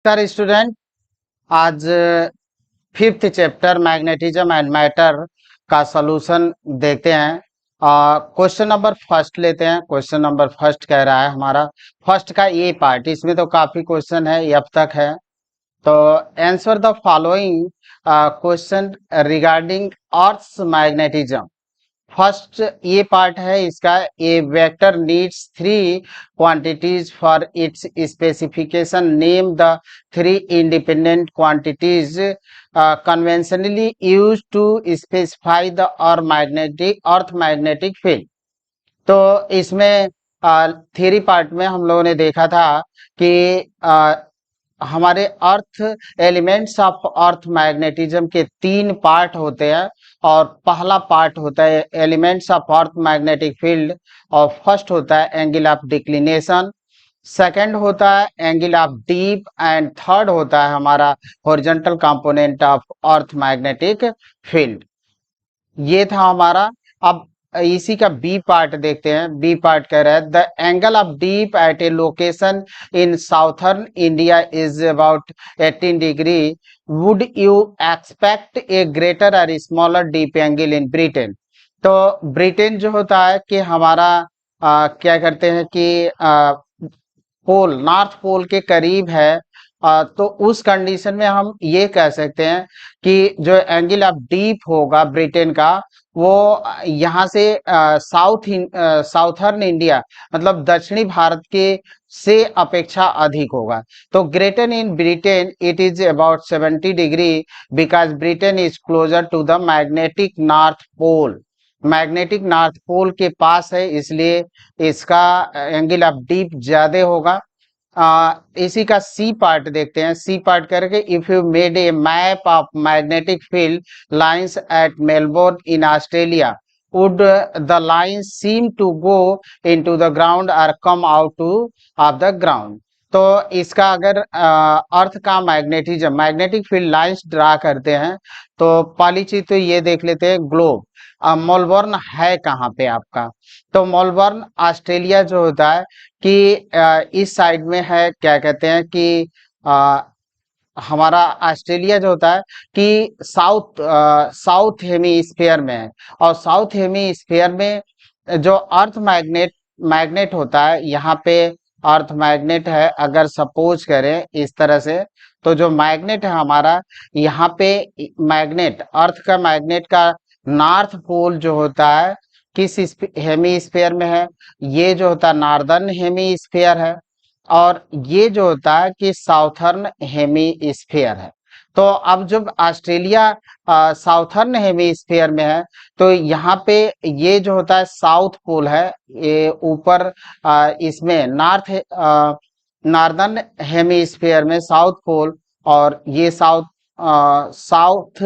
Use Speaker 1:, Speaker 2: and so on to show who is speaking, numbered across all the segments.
Speaker 1: नमस्कार स्टूडेंट। आज fifth chapter magnetism and matter का सॉल्यूशन देखते हैं। क्वेश्चन नंबर फर्स्ट लेते हैं। क्वेश्चन नंबर फर्स्ट कह रहा है हमारा फर्स्ट का ये पार्ट, इसमें तो काफी क्वेश्चन है, ये अब तक है। तो answer the following question regarding earth's magnetism. First ये पार्ट है इसका। A vector needs three quantities for its specification, name the three independent quantities conventionally use to specify the earth magnetic field. तो इसमें थ्योरी पार्ट में हम लोगों ने देखा था कि हमारे earth elements of earth magnetism के तीन पार्ट होते हैं। और पहला पार्ट होता है elements of earth magnetic field, और फर्स्ट होता है एंगल ऑफ डिक्लिनेशन, सेकंड होता है angle of deep, and third होता है हमारा horizontal component of earth magnetic field. ये था हमारा। अब इसी का बी पार्ट देखते हैं। बी पार्ट कह रहा है the angle of dip at a location in southern India is about 18 degree. Would you expect a greater और smaller dip angle in Britain? तो ब्रिटेन जो होता है कि हमारा क्या करते हैं कि पोल, नॉर्थ पोल के करीब है। तो उस कंडीशन में हम ये कह सकते हैं कि जो एंगल ऑफ डीप होगा ब्रिटेन का, वो यहाँ से साउथर्न इंडिया मतलब दक्षिणी भारत के से अपेक्षा अधिक होगा। तो greater in Britain it is about 70 degree because Britain is closer to the magnetic north pole. Magnetic north pole के पास है, इसलिए इसका एंगल ऑफ डीप ज्यादा होगा। इसी का सी पार्ट देखते हैं। सी पार्ट करके if you made a map of magnetic field lines eight Melbourne in Australia, would the lines seem to go into the ground or come out of the ground? तो इसका अगर अर्थ का magnetic field lines draw करते हैं, तो पहली चीज तो ये देख लेते हैं ग्लोब। मेलबोर्न है कहाँ पे आपका? तो मेलबोर्न ऑस्ट्रेलिया जो होता है कि इस साइड में है, क्या कहते हैं कि हमारा ऑस्ट्रेलिया जो होता है कि साउथ हेमीस्फीयर में है। और साउथ हेमीस्फीयर में जो अर्थ मैग्नेट होता है, यहाँ पे अर्थ मैग्नेट है। अगर सपोज करें इस तरह से, तो जो मैग्नेट है हमारा यहाँ पे, मैग्नेट अर्थ का मैग्नेट का नॉर्थ पोल जो होता है किस हेमीस्फीयर में है? ये जो होता है नॉर्दर्न हेमीस्फीयर है, और ये जो होता है कि साउथर्न हेमीस्फीयर है। तो अब जब ऑस्ट्रेलिया साउथर्न हेमीस्फीयर में है, तो यहाँ पे ये जो होता है साउथ पोल है, ये ऊपर इसमें नॉर्दर्न हेमीस्फीयर में साउथ पोल, और ये साउथ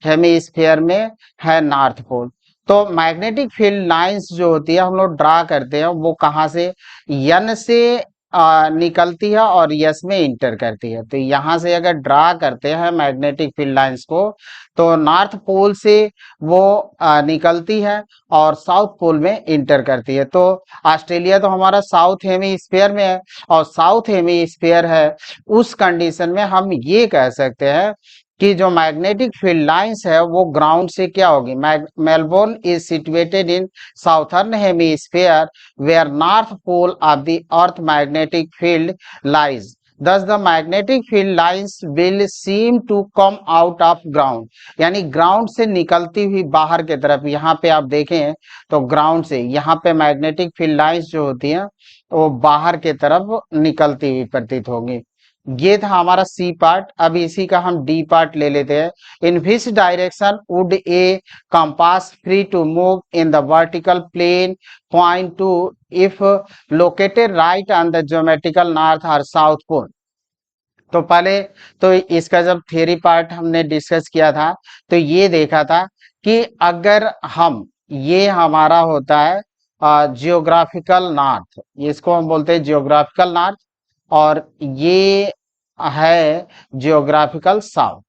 Speaker 1: हेमीस्फीयर में है नॉर्थ पोल। तो मैग्नेटिक फील्ड लाइंस जो होती है हम लोग ड्रा करते हैं, वो कहाँ से? यन से निकलती है और यस में इंटर करती है। तो यहाँ से अगर ड्रा करते हैं मैग्नेटिक फील्ड लाइंस को, तो नॉर्थ पोल से वो निकलती है और साउथ पोल में इंटर करती है। तो ऑस्ट्रेलिया तो हमारा साउथ हेमीस्फीयर में है, और साउथ हेमीस्फीयर है, उस कंडीशन में हम ये कह सकते हैं कि जो मैग्नेटिक फील्ड लाइंस है वो ग्राउंड से क्या होगी? Melbourne is situated in southern hemisphere where north pole of the earth magnetic field lies. Thus the magnetic field lines will seem to come out of ground. यानी ground से निकलती हुई बाहर की तरफ। यहाँ पे आप देखें तो ग्राउंड से यहाँ पे मैग्नेटिक फील्ड लाइंस जो होती हैं वो बाहर की तरफ निकलती हुई प्रतीत होंगी। ये था हमारा सी पार्ट। अब इसी का हम डी पार्ट ले लेते हैं। In which direction would a compass free to move in the vertical plane point to if located right on the geometrical north और साउथ पोल? तो पहले तो इसका जब थ्योरी पार्ट हमने डिस्कस किया था, तो ये देखा था कि अगर हम, ये हमारा होता है जियोग्राफिकल नॉर्थ, इसको हम बोलते हैं जियोग्राफिकल नॉर्थ, और ये है जियोग्राफिकल साउथ,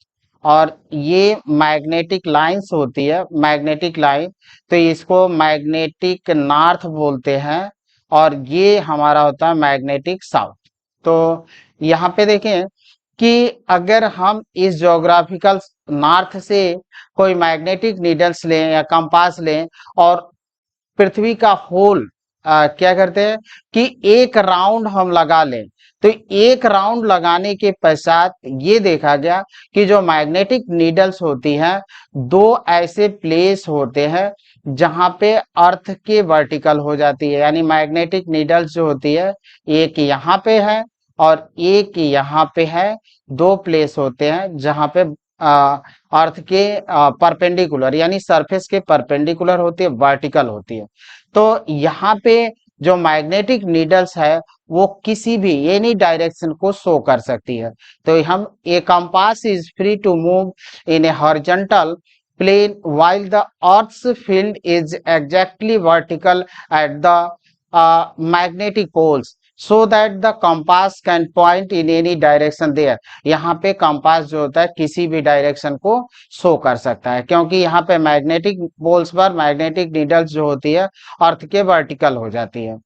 Speaker 1: और ये मैग्नेटिक लाइंस होती है, मैग्नेटिक लाइन, तो इसको मैग्नेटिक नॉर्थ बोलते हैं, और ये हमारा होता है मैग्नेटिक साउथ। तो यहाँ पे देखें कि अगर हम इस ज्योग्राफिकल नॉर्थ से कोई मैग्नेटिक नीडल्स लें या कंपास लें और पृथ्वी का होल क्या करते हैं कि एक राउंड हम लगा लें, तो एक राउंड लगाने के पश्चात ये देखा गया कि जो मैग्नेटिक नीडल्स होती हैं, दो ऐसे प्लेस होते हैं जहां पे अर्थ के वर्टिकल हो जाती है, यानी मैग्नेटिक नीडल्स जो होती है एक यहाँ पे है और एक यहाँ पे है। दो प्लेस होते हैं जहां पे अर्थ के परपेंडिकुलर यानी सरफेस के परपेंडिकुलर होती है, वर्टिकल होती है। तो यहाँ पे जो मैग्नेटिक नीडल्स है वो किसी भी एनी डायरेक्शन को शो कर सकती है। तो हम a compass is free to move in a horizontal plane while the earth's field is exactly vertical at the magnetic poles so that the compass can point in any direction there। यहाँ पे compass जो होता है किसी भी direction को show कर सकता है, क्योंकि यहाँ पे मैग्नेटिक पोल्स पर मैग्नेटिक नीडल्स जो होती है अर्थ के वर्टिकल हो जाती है।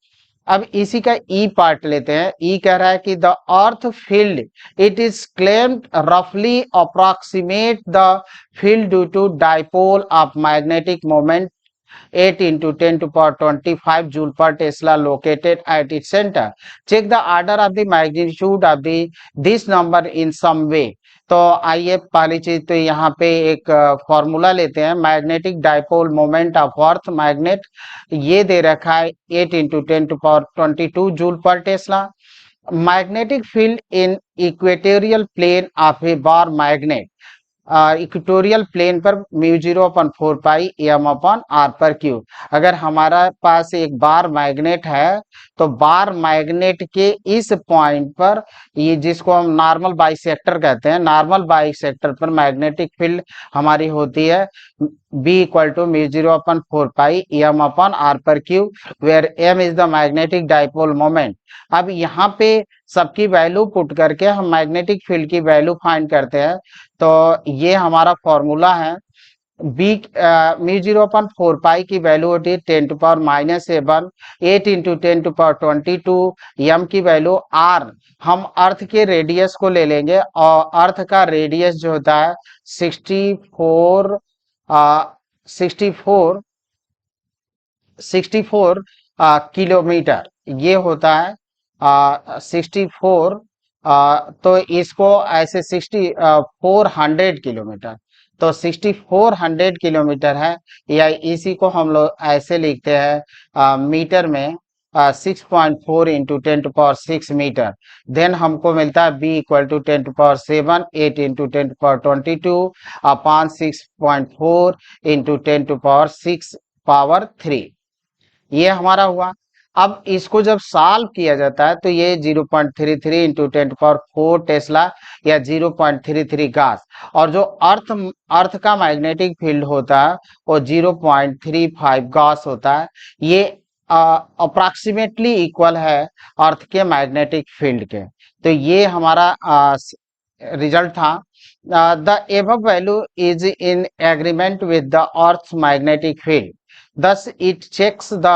Speaker 1: अब इसी का ई पार्ट लेते हैं। ई कह रहा है कि the earth field it is claimed रफली approximate the field due to dipole of magnetic moment 8 into 10 to power 25 joule per Tesla located at its center। Check the order of the magnitude of the this number in some way। तो आइए पहली चीज तो यहाँ पे एक formula लेते हैं। Magnetic dipole moment of earth magnet ये दे रखा है 8 into 10 to power 22 joule per tesla. Magnetic field in equatorial plane of a bar magnet equatorial plane पर mu 0/4 pi m upon r per cube. अगर हमारा पास एक bar magnet है तो bar magnet के इस पॉइंट पर, ये जिसको हम नॉर्मल बाइसेक्टर कहते हैं, नॉर्मल बाइसेक्टर पर मैग्नेटिक फील्ड हमारी होती है B equal to mu 0/4 pi m upon r per cube, where m is the magnetic dipole moment. अब यहाँ पे सबकी वैल्यू पुट करके हम मैग्नेटिक फील्ड की वैल्यू फाइंड करते हैं। तो ये हमारा फॉर्मूला है। बी म्यू 0/4 पाई की वैल्यू होती है 10⁻⁻7 8 इंटू 10⁻22। एम की वैल्यू आर, हम अर्थ के रेडियस को ले लेंगे और अर्थ का रेडियस जो होता है 64 64 किलोमीटर ये होता है 64। तो इसको ऐसे 400 किलोमीटर, तो 6400 किलोमीटर है, या इसी को हम लोग ऐसे लिखते हैं मीटर में 6.4 इंटू 10⁶ मीटर। देन हमको मिलता है B equal to 10⁻7 8 into 10⁻22 upon 6.4 into 10⁻6 power 3। ये हमारा हुआ। अब इसको जब सॉल्व किया जाता है तो ये 0.33 इंटू 10⁴ टेस्ला या 0.33 गास, और जो अर्थ का मैग्नेटिक फील्ड होता है वो 0.35 गास होता है। ये अप्रोक्सीमेटली इक्वल है अर्थ के मैग्नेटिक फील्ड के। तो ये हमारा रिजल्ट था। The above value is in agreement with the earth magnetic field, thus it checks the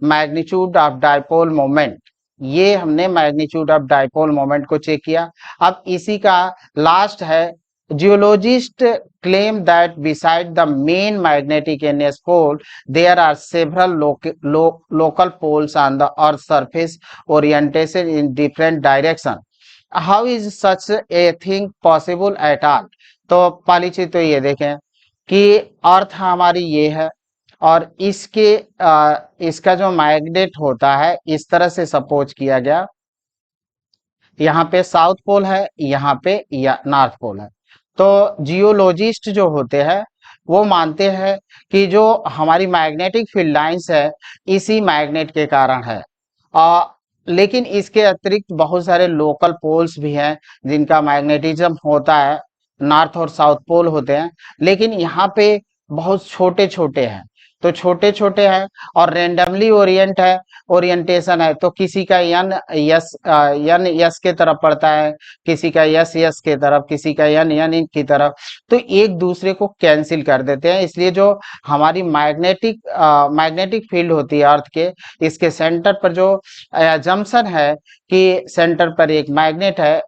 Speaker 1: magnitude of dipole moment। ये हमने मैग्नीट्यूड ऑफ डाइपोल मोमेंट को चेक किया। अब इसी का लास्ट है, geologist claim that beside the main magnetic NS pole there are several local poles on the earth's surface orientation in different direction। how is such a thing possible at all। तो पहली चीज तो ये देखें कि अर्थ हमारी ये है और इसका जो मैग्नेट होता है इस तरह से सपोज किया गया, यहाँ पे साउथ पोल है, यहाँ पे या नॉर्थ पोल है। तो जियोलॉजिस्ट जो होते हैं वो मानते हैं कि जो हमारी मैग्नेटिक फील्ड लाइंस है इसी मैग्नेट के कारण है। लेकिन इसके अतिरिक्त बहुत सारे लोकल पोल्स भी हैं जिनका मैग्नेटिज्म होता है, नॉर्थ और साउथ पोल होते हैं, लेकिन यहाँ पे बहुत छोटे छोटे हैं। तो छोटे छोटे हैं, और रेंडमली ओरिएंटेशन है, तो किसी का यन यस के तरफ पड़ता है, किसी का यस यस के तरफ, किसी का यन यन की तरफ, तो एक दूसरे को कैंसिल कर देते हैं। इसलिए जो हमारी मैग्नेटिक फील्ड होती है अर्थ के, इसके सेंटर पर जो एजम्पशन है कि सेंटर पर एक मैग्नेट है,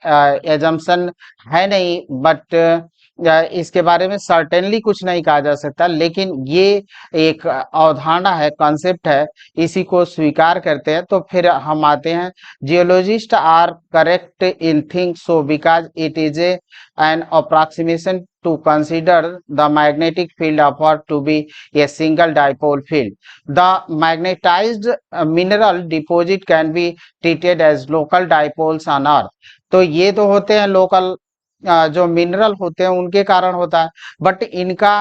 Speaker 1: एजम्पशन है नहीं, बट इसके बारे में सर्टेनली कुछ नहीं कहा जा सकता, लेकिन ये एक अवधारणा है, कॉन्सेप्ट है, इसी को स्वीकार करते हैं। तो फिर हम आते हैं, geologists are correct in think so because it is an approximation to consider the magnetic field of Earth to be a single dipole field. The magnetized mineral deposit can be treated as local dipoles on Earth. तो ये तो होते हैं local, जो mineral होते हैं उनके कारण होता है, बट इनका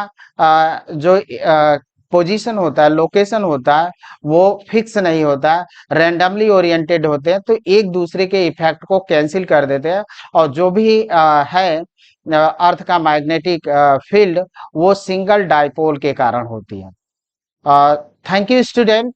Speaker 1: जो पोजीशन होता है, लोकेशन होता है, वो फिक्स नहीं होता है, रैंडमली ओरिएंटेड होते हैं, तो एक दूसरे के इफेक्ट को कैंसिल कर देते हैं, और जो भी है अर्थ का मैग्नेटिक फील्ड, वो सिंगल डाइपोल के कारण होती है। Thank you student.